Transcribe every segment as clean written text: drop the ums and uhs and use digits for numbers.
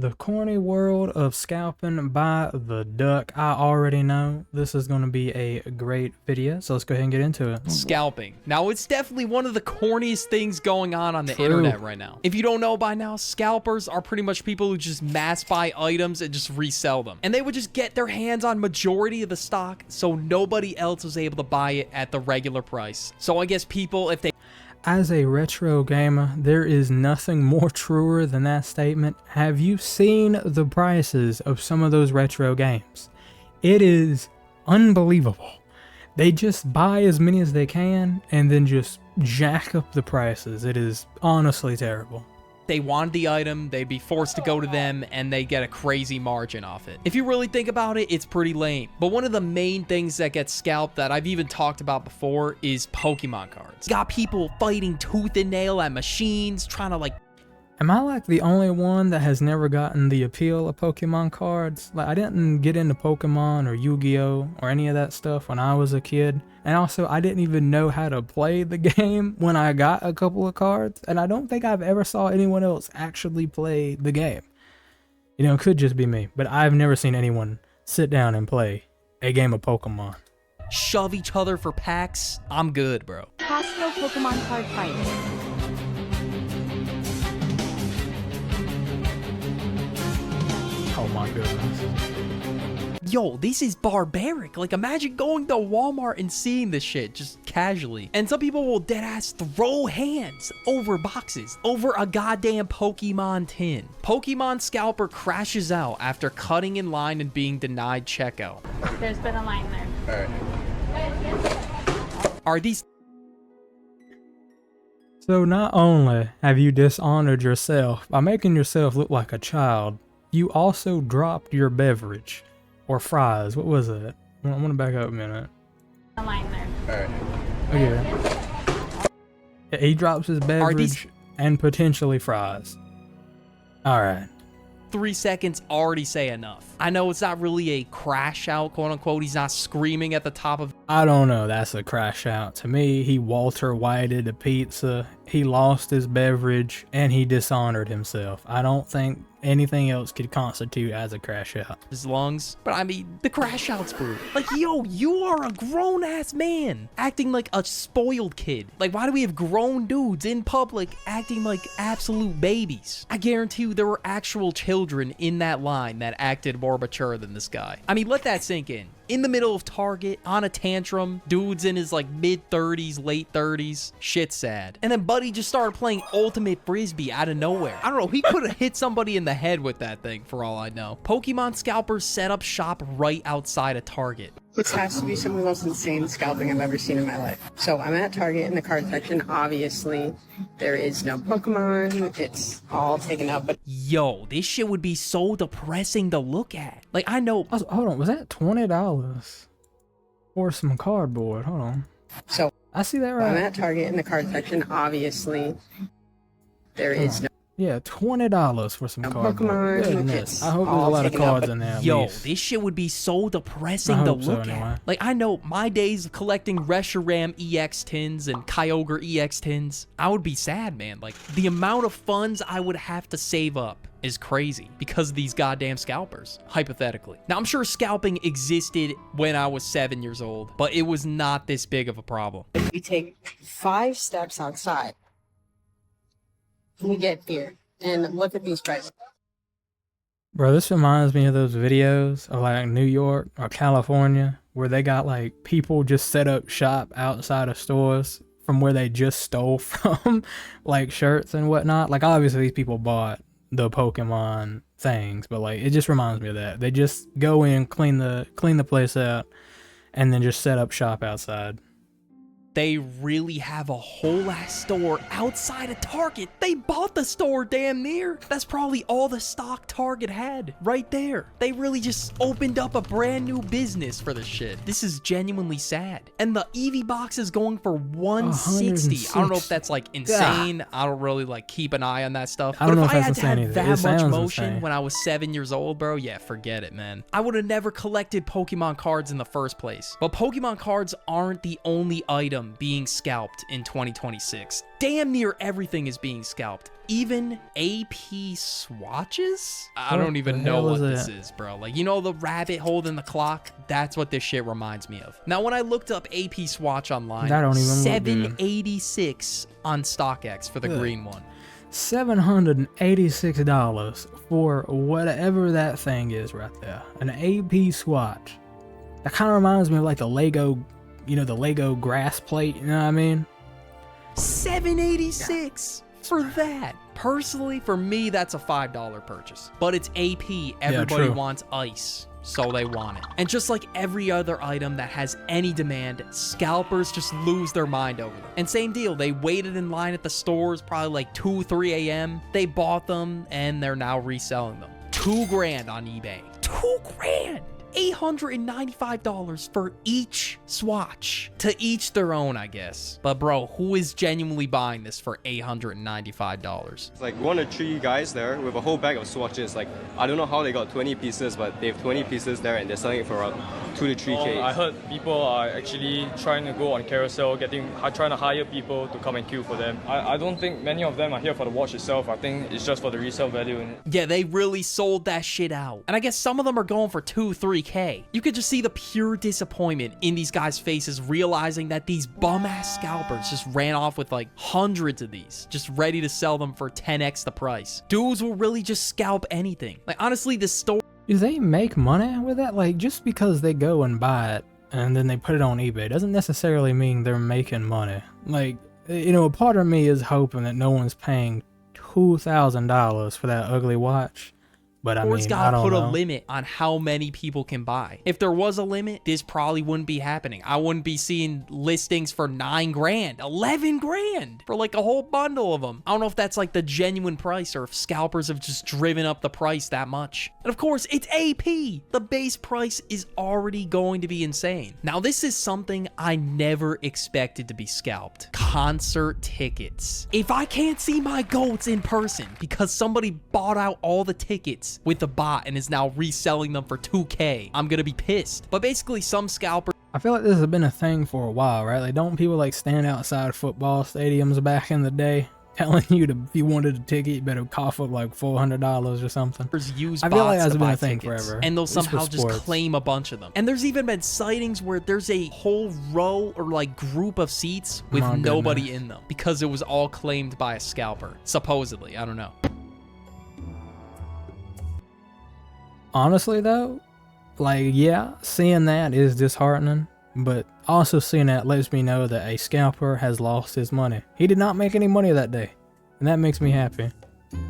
The corny world of scalping by the duck. I already know this is going to be a great video, so let's go ahead and get into it. Scalping. Now, it's definitely one of the corniest things going on the True. internet right now. If you don't know by now, scalpers are pretty much people who just mass buy items and just resell them. And they would just get their hands on majority of the stock, so nobody else was able to buy it at the regular price. So I guess people, if they... As a retro gamer, there is nothing more truer than that statement. Have you seen the prices of some of those retro games? It is unbelievable. They just buy as many as they can and then just jack up the prices. It is honestly terrible. They wanted the item, they'd be forced to go to them, and they get a crazy margin off it. If you really think about it, it's pretty lame. But one of the main things that gets scalped that I've even talked about before is Pokemon cards. Got people fighting tooth and nail at machines, trying to like... Am I like the only one that has never gotten the appeal of Pokemon cards? Like, I didn't get into Pokemon or Yu-Gi-Oh or any of that stuff when I was a kid. And also, I didn't even know how to play the game when I got a couple of cards. And I don't think I've ever saw anyone else actually play the game. You know, it could just be me, but I've never seen anyone sit down and play a game of Pokemon. Shove each other for packs. I'm good, bro. Costco Pokemon card fight. Oh my goodness. Yo, this is barbaric. Like, imagine going to Walmart and seeing this shit just casually. And some people will deadass throw hands over boxes, over a goddamn Pokemon tin. Pokemon Scalper crashes out after cutting in line and being denied checkout. There's been a line there. Alright. Are these... So not only have you dishonored yourself by making yourself look like a child, you also dropped your beverage. Or fries. What was it? I want to back up a minute. A line there. Okay. Yeah, he drops his beverage and potentially fries. Alright. 3 seconds already say enough. I know it's not really a crash out, quote unquote. He's not screaming at the top of... I don't know. That's a crash out. To me, he Walter Whited a pizza. He lost his beverage and he dishonored himself. I don't think anything else could constitute as a crash out. His lungs. But I mean, the crash out's brutal. Like, yo, you are a grown-ass man acting like a spoiled kid. Like, why do we have grown dudes in public acting like absolute babies? I guarantee you there were actual children in that line that acted more mature than this guy. I mean, let that sink in. In the middle of Target, on a tantrum, dude's in his like mid-30s, late 30s, shit's sad. And then Buddy just started playing Ultimate Frisbee out of nowhere. I don't know, he could have hit somebody in the head with that thing for all I know. Pokemon Scalpers set up shop right outside of Target. This has to be some of the most insane scalping I've ever seen in my life. So I'm at Target in the card section. Obviously, there is no Pokemon. It's all taken up. But yo, this shit would be so depressing to look at. Like, I know... Hold on, was that $20 for some cardboard? Hold on. So I see that right. I'm at Target in the card section. Obviously, there is no... Yeah, $20 for some cardboard. Pokemon. Goodness. I hope there's a lot of cards in there. Yo, this shit would be so depressing to look at. Like, I know my days of collecting Reshiram EX tins and Kyogre EX tins, I would be sad, man. Like, the amount of funds I would have to save up is crazy because of these goddamn scalpers, hypothetically. Now, I'm sure scalping existed when I was 7 years old, but it was not this big of a problem. If we take 5 steps outside, we get here and look at these prices. Bro, this reminds me of those videos of like New York or California where they got like people just set up shop outside of stores from where they just stole from, like shirts and whatnot. Like obviously these people bought the Pokemon things, but like it just reminds me of that. They just go in, clean the place out, and then just set up shop outside. They really have a whole ass store outside of Target. They bought the store damn near. That's probably all the stock Target had right there. They really just opened up a brand new business for this shit. This is genuinely sad. And the Eevee box is going for $160. I don't know if that's like insane. I don't really like keep an eye on that stuff. I don't know if I that's had to insane have either. that much motion when I was 7 years old, bro, yeah, forget it, man. I would have never collected Pokemon cards in the first place. But Pokemon cards aren't the only item item being scalped in 2026. Damn near everything is being scalped. Even AP swatches? I don't even know what this is, bro. Like, you know the rabbit holding the clock? That's what this shit reminds me of. Now, when I looked up AP swatch online, that don't even $786 on StockX for the green one. $786 for whatever that thing is right there. An AP swatch. That kind of reminds me of like the Lego, you know, the Lego grass plate, you know what I mean? $786 for that. Personally, for me, that's a $5 purchase. But it's AP. Everybody wants ice, so they want it. And just like every other item that has any demand, scalpers just lose their mind over them. And same deal, they waited in line at the stores probably like 2, 3 a.m. They bought them, and they're now reselling them. $2,000 on eBay. $2,000! $895 for each swatch. To each their own, I guess. But bro, who is genuinely buying this for $895? It's like 1 or 3 guys there with a whole bag of swatches. Like, I don't know how they got 20 pieces, but they have 20 pieces there and they're selling it for around 2 to 3K. I heard people are actually trying to go on carousel, trying to hire people to come and queue for them. I don't think many of them are here for the watch itself. I think it's just for the resale value. Yeah, they really sold that shit out. And I guess some of them are going for 2, 3K. You could just see the pure disappointment in these guys' faces, realizing that these bum-ass scalpers just ran off with like hundreds of these, just ready to sell them for 10x the price. Dudes will really just scalp anything. Like, honestly, this store... Do they make money with that? Like, just because they go and buy it and then they put it on eBay doesn't necessarily mean they're making money. Like, you know, a part of me is hoping that no one's paying $2,000 for that ugly watch. But I mean, I don't know. Put a limit on how many people can buy. If there was a limit, this probably wouldn't be happening. I wouldn't be seeing listings for $9,000, $11,000 for like a whole bundle of them. I don't know if that's like the genuine price or if scalpers have just driven up the price that much. And of course, it's AP. The base price is already going to be insane. Now, this is something I never expected to be scalped. Concert tickets. If I can't see my goats in person because somebody bought out all the tickets with the bot and is now reselling them for $2K, I'm gonna be pissed. But basically, some scalpers... I feel like this has been a thing for a while, right? Like, don't people like stand outside football stadiums back in the day telling you to, if you wanted a ticket, you better cough up like $400 or something? Use I feel like bots that's to been buy a thing tickets, forever. and they'll At least somehow with just sports. claim a bunch of them. And there's even been sightings where there's a whole row or like group of seats with nobody in them because it was all claimed by a scalper. Supposedly, I don't know. Honestly though, like, yeah, seeing that is disheartening, but also seeing that lets me know that a scalper has lost his money. He did not make any money that day, and that makes me happy.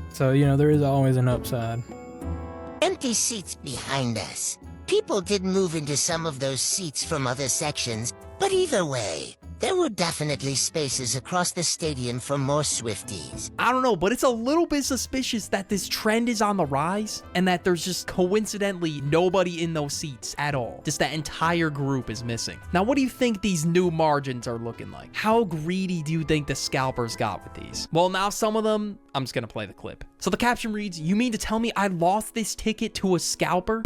So, you know, there is always an upside. Empty seats behind us. People did move into some of those seats from other sections, but either way, there were definitely spaces across the stadium for more Swifties. I don't know, but it's a little bit suspicious that this trend is on the rise and that there's just coincidentally nobody in those seats at all. Just that entire group is missing. Now, what do you think these new margins are looking like? How greedy do you think the scalpers got with these? Well, now some of them, I'm just gonna play the clip. So the caption reads, "You mean to tell me I lost this ticket to a scalper?"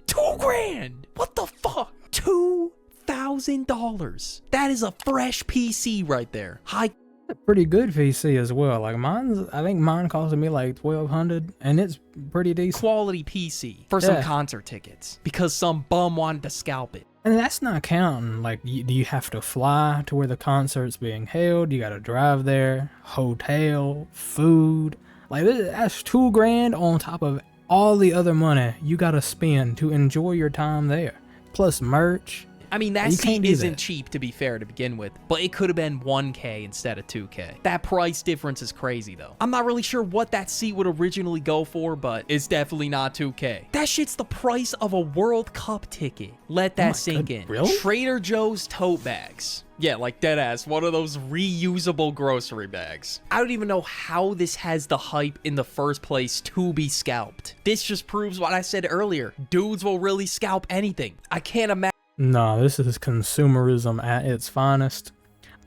$2,000! What the fuck? $2,000. That is a fresh PC right there. High. A pretty good PC as well. Like I think mine costed me like $1,200, and it's pretty decent. Quality PC for some concert tickets because some bum wanted to scalp it. And that's not counting, like, do you have to fly to where the concert's being held? You gotta drive there, hotel, food. Like, that's $2,000 on top of all the other money you gotta spend to enjoy your time there. Plus merch. I mean, that seat isn't cheap, to be fair, to begin with, but it could have been $1K instead of $2K. That price difference is crazy, though. I'm not really sure what that seat would originally go for, but it's definitely not $2K. That shit's the price of a World Cup ticket. Let that sink in. Really? Trader Joe's tote bags. Yeah, like deadass, one of those reusable grocery bags. I don't even know how this has the hype in the first place to be scalped. This just proves what I said earlier. Dudes will really scalp anything. I can't imagine. No, this is consumerism at its finest.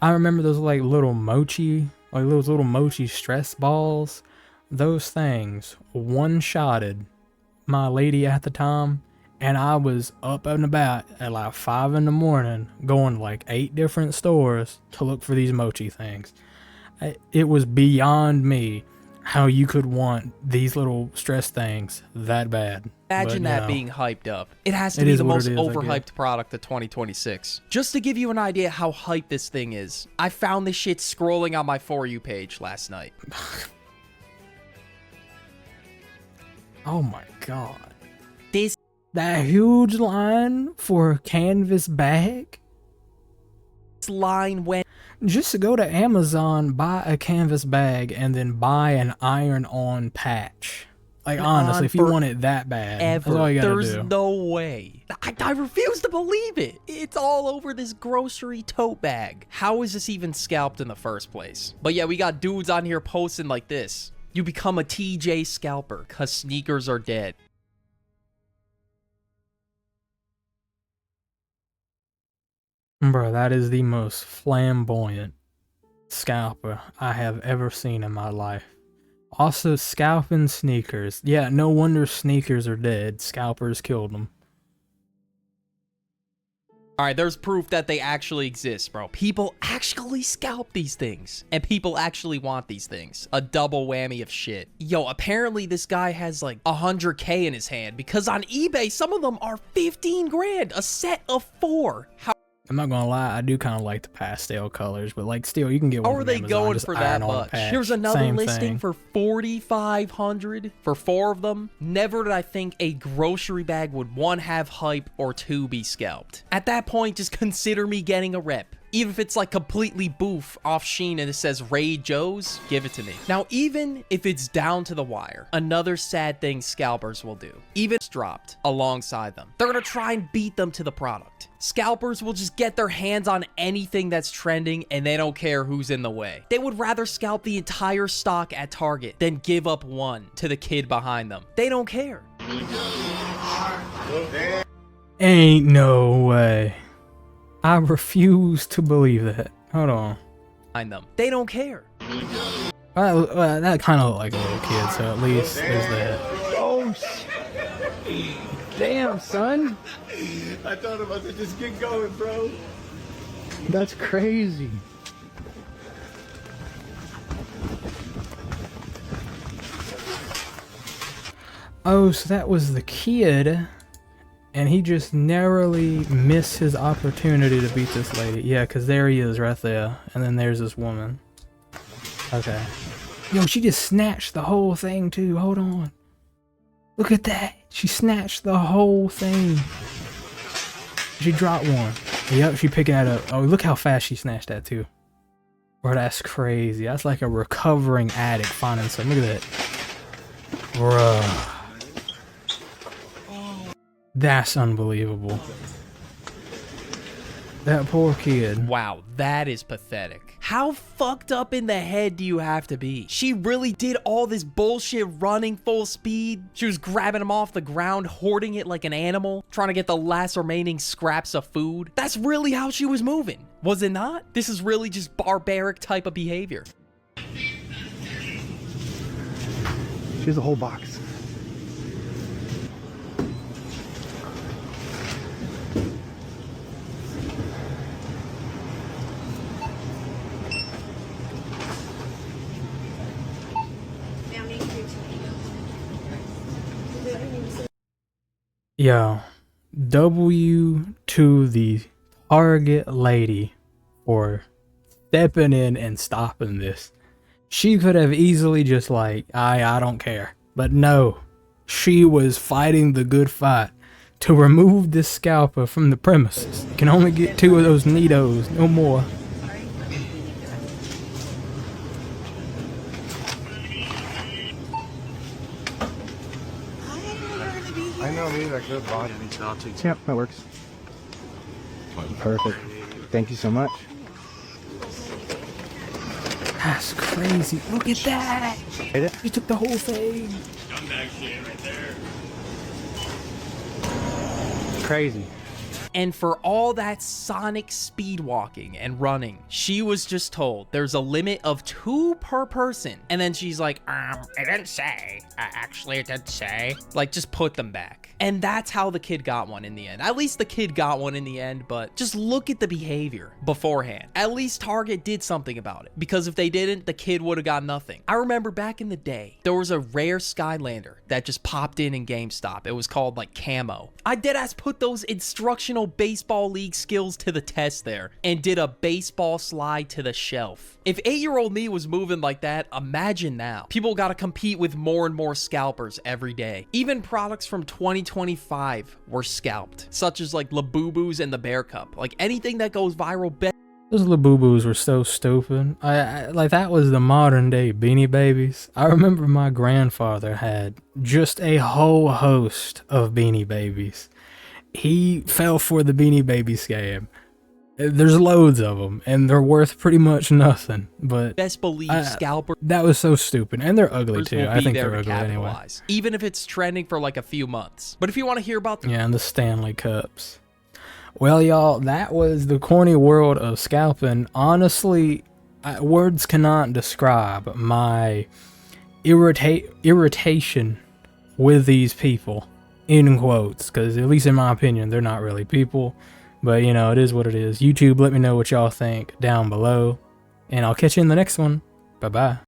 I remember those like little mochi, stress balls. Those things one-shotted my lady at the time, and I was up and about at like 5 in the morning, going to like 8 different stores to look for these mochi things. It was beyond me how you could want these little stress things that bad. Imagine But, that no. being hyped up. It has to It be is the what most it is, I overhyped product of 2026. Just to give you an idea how hyped this thing is, I found this shit scrolling on my For You page last night. Oh my god. This That huge line for a canvas bag? line went Just to go to Amazon, buy a canvas bag, and then buy an iron-on patch. Like, honestly, if you want it that bad, that's all ever. you gotta There's do. no way. I refuse to believe it. It's all over this grocery tote bag. How is this even scalped in the first place? But yeah, we got dudes on here posting like this. You become a TJ scalper because sneakers are dead. Bro, that is the most flamboyant scalper I have ever seen in my life. Also, scalping sneakers. Yeah, no wonder sneakers are dead. Scalpers killed them. Alright, there's proof that they actually exist, bro. People actually scalp these things. And people actually want these things. A double whammy of shit. Yo, apparently this guy has like 100K in his hand. Because on eBay, some of them are 15 grand. A set of 4. How I'm not gonna lie, I do kind of like the pastel colors, but like still, you can get one are from they Amazon, going just for that iron on a much? patch. Here's another Same listing thing. for 4,500 for 4 of them. Never did I think a grocery bag would 1 have hype or 2 be scalped. At that point, just consider me getting a rep. Even if it's like completely boof off Shein and it says Ray Joe's, give it to me. Now, even if it's down to the wire, another sad thing scalpers will do. Even if it's dropped alongside them, they're gonna try and beat them to the product. Scalpers will just get their hands on anything that's trending and they don't care who's in the way. They would rather scalp the entire stock at Target than give up 1 to the kid behind them. They don't care. Ain't no way. I refuse to believe that. Hold on. Behind them. They don't care. Well, that kind of looked like a little kid, so at least there's that. Oh, damn, son. I thought about to just get going, bro. That's crazy. Oh, so that was the kid, and he just narrowly missed his opportunity to beat this lady. Yeah, because there he is right there, and then there's this woman. Okay. Yo, she just snatched the whole thing, too. Hold on. Look at that. She snatched the whole thing. She dropped one. Yep, she picking that up. Oh, look how fast she snatched that, too. Bro, that's crazy. That's like a recovering addict finding some. Look at that. Bruh. That's unbelievable. That poor kid. Wow, that is pathetic. How fucked up in the head do you have to be? She really did all this bullshit running full speed. She was grabbing him off the ground, hoarding it like an animal, trying to get the last remaining scraps of food. That's really how she was moving, was it not? This is really just barbaric type of behavior. She has a whole box. Yo, W to the Target lady for stepping in and stopping this. She could have easily just like, I don't care. But no, she was fighting the good fight to remove this scalper from the premises. You can only get 2 of those neatos, no more. I know, maybe that good body. Yep, that works. Perfect. Thank you so much. That's crazy. Look at that. Hit it? She took the whole thing. Crazy. And for all that sonic speed walking and running, she was just told there's a limit of 2 per person. And then she's like, it didn't say. Actually, it didn't say. Like, just put them back. And that's how the kid got one in the end. At least the kid got one in the end, but just look at the behavior beforehand. At least Target did something about it, because if they didn't, the kid would have got nothing. I remember back in the day, there was a rare Skylander that just popped in GameStop. It was called like Camo. I deadass put those instructional baseball league skills to the test there and did a baseball slide to the shelf. If 8-year-old me was moving like that, imagine now. People gotta compete with more and more scalpers every day. Even products from 2025 were scalped, such as like Labubu's and the Bear Cup. Like anything that goes viral, Those Labubus were so stupid. Like that was the modern day Beanie Babies. I remember my grandfather had just a whole host of Beanie Babies. He fell for the Beanie Baby scam. There's loads of them, and they're worth pretty much nothing. But best believe scalpers. That was so stupid, and they're ugly too. I think they're ugly anyway. Even if it's trending for like a few months. But if you want to hear about the and the Stanley Cups. Well, y'all, that was the corny world of scalping. Honestly, words cannot describe my irritation with these people, in quotes, because at least in my opinion, they're not really people. But, you know, it is what it is. YouTube, let me know what y'all think down below, and I'll catch you in the next one. Bye-bye.